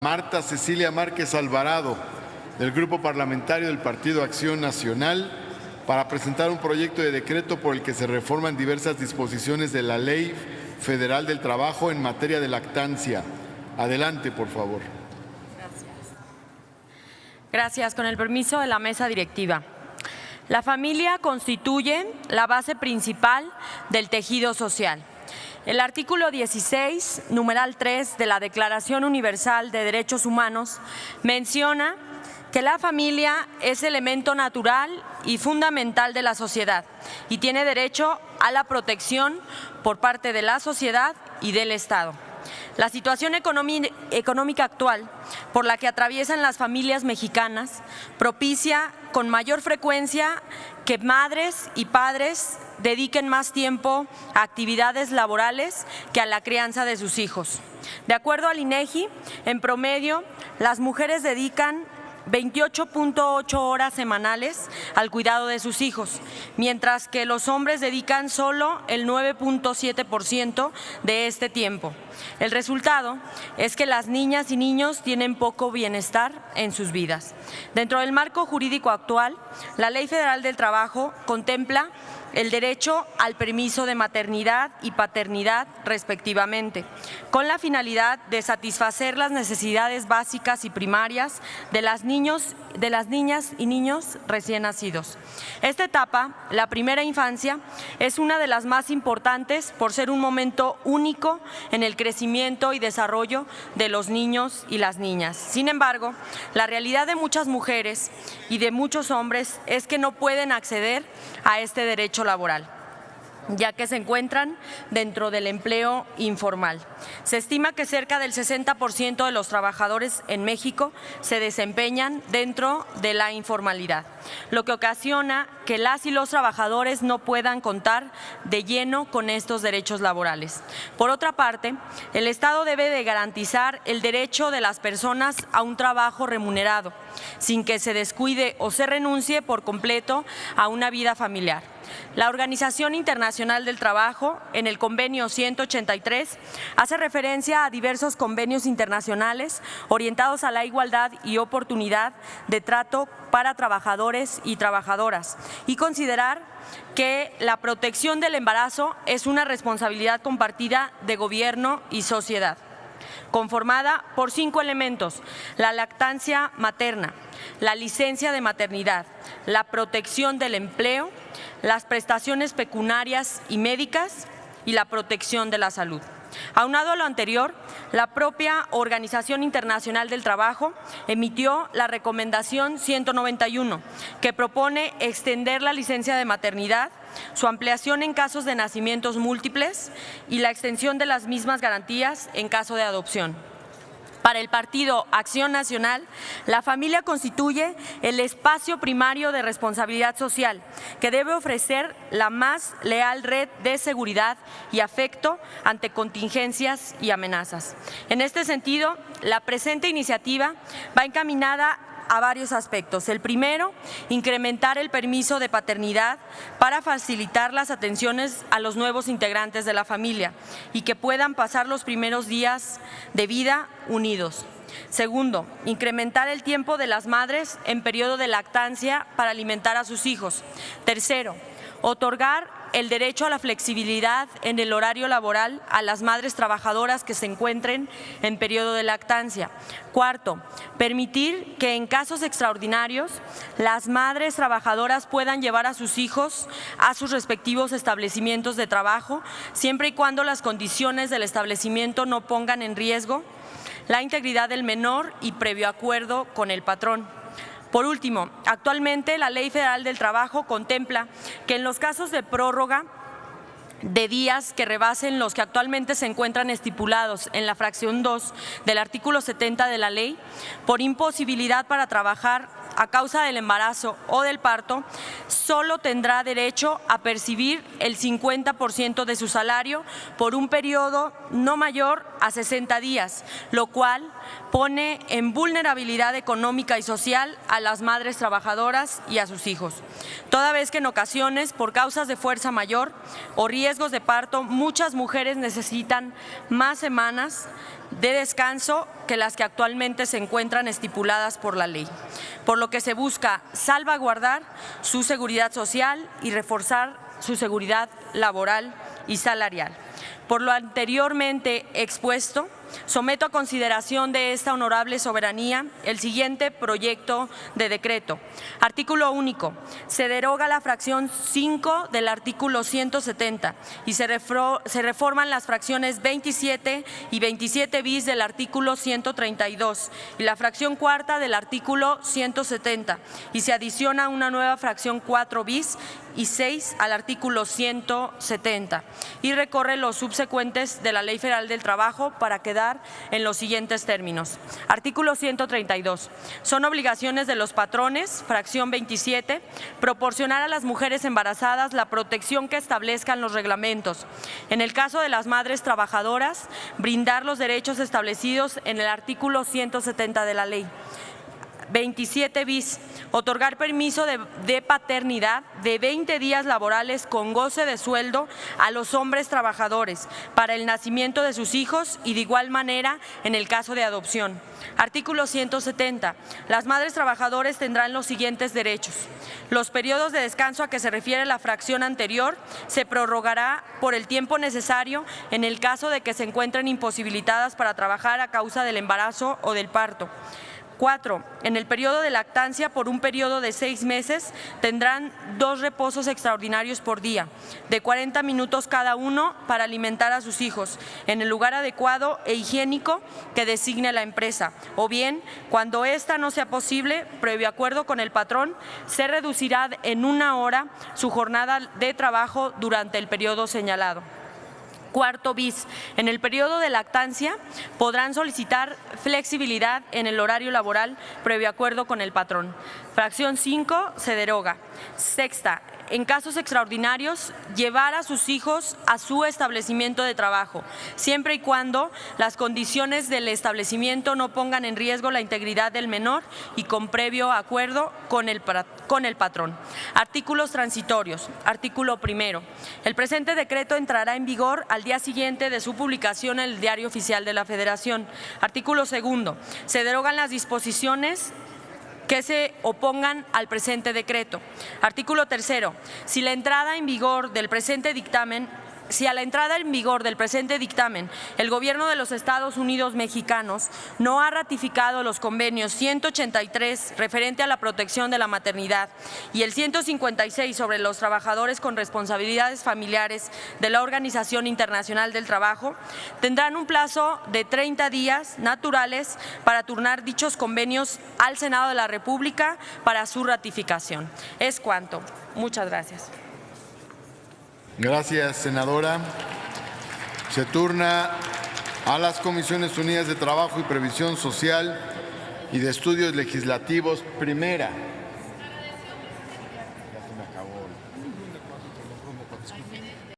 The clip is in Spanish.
Marta Cecilia Márquez Alvarado, del Grupo Parlamentario del Partido Acción Nacional, para presentar un proyecto de decreto por el que se reforman diversas disposiciones de la Ley Federal del Trabajo en materia de lactancia. Adelante, por favor. Gracias. Con el permiso de la mesa directiva. La familia constituye la base principal del tejido social. El artículo 16, numeral 3 de la Declaración Universal de Derechos Humanos menciona que la familia es elemento natural y fundamental de la sociedad y tiene derecho a la protección por parte de la sociedad y del Estado. La situación económica actual por la que atraviesan las familias mexicanas propicia con mayor frecuencia que madres y padres dediquen más tiempo a actividades laborales que a la crianza de sus hijos. De acuerdo al INEGI, en promedio, las mujeres dedican 28.8 horas semanales al cuidado de sus hijos, mientras que los hombres dedican solo el 9.7% de este tiempo. El resultado es que las niñas y niños tienen poco bienestar en sus vidas. Dentro del marco jurídico actual, la Ley Federal del Trabajo contempla el derecho al permiso de maternidad y paternidad respectivamente, con la finalidad de satisfacer las necesidades básicas y primarias de las niñas y niños recién nacidos. Esta etapa, la primera infancia, es una de las más importantes por ser un momento único en el crecimiento y desarrollo de los niños y las niñas. Sin embargo, la realidad de muchas mujeres y de muchos hombres es que no pueden acceder a este derecho laboral, ya que se encuentran dentro del empleo informal. Se estima que cerca del 60% de los trabajadores en México se desempeñan dentro de la informalidad, lo que ocasiona que las y los trabajadores no puedan contar de lleno con estos derechos laborales. Por otra parte, el Estado debe de garantizar el derecho de las personas a un trabajo remunerado, sin que se descuide o se renuncie por completo a una vida familiar. La Organización Internacional del Trabajo, en el convenio 183, hace referencia a diversos convenios internacionales orientados a la igualdad y oportunidad de trato para trabajadores y trabajadoras y considerar que la protección del embarazo es una responsabilidad compartida de gobierno y sociedad, conformada por 5 elementos: la lactancia materna, la licencia de maternidad, la protección del empleo, las prestaciones pecuniarias y médicas y la protección de la salud. Aunado a lo anterior, la propia Organización Internacional del Trabajo emitió la Recomendación 191, que propone extender la licencia de maternidad, su ampliación en casos de nacimientos múltiples y la extensión de las mismas garantías en caso de adopción. Para el Partido Acción Nacional, la familia constituye el espacio primario de responsabilidad social que debe ofrecer la más leal red de seguridad y afecto ante contingencias y amenazas. En este sentido, la presente iniciativa va encaminada a varios aspectos. El primero, incrementar el permiso de paternidad para facilitar las atenciones a los nuevos integrantes de la familia y que puedan pasar los primeros días de vida unidos. Segundo, incrementar el tiempo de las madres en periodo de lactancia para alimentar a sus hijos. Tercero, otorgar el derecho a la flexibilidad en el horario laboral a las madres trabajadoras que se encuentren en periodo de lactancia. Cuarto, permitir que en casos extraordinarios las madres trabajadoras puedan llevar a sus hijos a sus respectivos establecimientos de trabajo, siempre y cuando las condiciones del establecimiento no pongan en riesgo la integridad del menor y previo acuerdo con el patrón. Por último, actualmente la Ley Federal del Trabajo contempla que en los casos de prórroga de días que rebasen los que actualmente se encuentran estipulados en la fracción 2 del artículo 70 de la ley, por imposibilidad para trabajar a causa del embarazo o del parto, solo tendrá derecho a percibir el 50% de su salario por un periodo no mayor a 60 días, lo cual pone en vulnerabilidad económica y social a las madres trabajadoras y a sus hijos, toda vez que en ocasiones, por causas de fuerza mayor o riesgos de parto, muchas mujeres necesitan más semanas de descanso que las que actualmente se encuentran estipuladas por la ley, por lo que se busca salvaguardar su seguridad social y reforzar su seguridad laboral y salarial. Por lo anteriormente expuesto, someto a consideración de esta honorable soberanía el siguiente proyecto de decreto. Artículo único. Se deroga la fracción 5 del artículo 170 y se reforman las fracciones 27 y 27 bis del artículo 132 y la fracción cuarta del artículo 170 y se adiciona una nueva fracción 4 bis y 6 al artículo 170 y recorre los subsecuentes de la Ley Federal del Trabajo para quedar en los siguientes términos. Artículo 132. Son obligaciones de los patrones, fracción 27, proporcionar a las mujeres embarazadas la protección que establezcan los reglamentos. En el caso de las madres trabajadoras, brindar los derechos establecidos en el artículo 170 de la ley. 27 bis. Otorgar permiso de paternidad de 20 días laborales con goce de sueldo a los hombres trabajadores para el nacimiento de sus hijos y de igual manera en el caso de adopción. Artículo 170. Las madres trabajadoras tendrán los siguientes derechos. Los periodos de descanso a que se refiere la fracción anterior se prorrogará por el tiempo necesario en el caso de que se encuentren imposibilitadas para trabajar a causa del embarazo o del parto. 4. En el periodo de lactancia, por un periodo de 6 meses, tendrán 2 reposos extraordinarios por día, de 40 minutos cada uno para alimentar a sus hijos, en el lugar adecuado e higiénico que designe la empresa, o bien, cuando esta no sea posible, previo acuerdo con el patrón, se reducirá en 1 hora su jornada de trabajo durante el periodo señalado. 4 bis. En el periodo de lactancia podrán solicitar flexibilidad en el horario laboral previo acuerdo con el patrón. Fracción 5 se deroga. 6. En casos extraordinarios, llevar a sus hijos a su establecimiento de trabajo, siempre y cuando las condiciones del establecimiento no pongan en riesgo la integridad del menor y con previo acuerdo con el patrón. Artículos transitorios. Artículo primero. El presente decreto entrará en vigor al día siguiente de su publicación en el Diario Oficial de la Federación. Artículo segundo. Se derogan las disposiciones que se opongan al presente decreto. Artículo tercero. Si a la entrada en vigor del presente dictamen, el Gobierno de los Estados Unidos mexicanos no ha ratificado los convenios 183 referente a la protección de la maternidad y el 156 sobre los trabajadores con responsabilidades familiares de la Organización Internacional del Trabajo, tendrán un plazo de 30 días naturales para turnar dichos convenios al Senado de la República para su ratificación. Es cuanto. Muchas gracias. Gracias, senadora. Se turna a las Comisiones Unidas de Trabajo y Previsión Social y de Estudios Legislativos. Primera.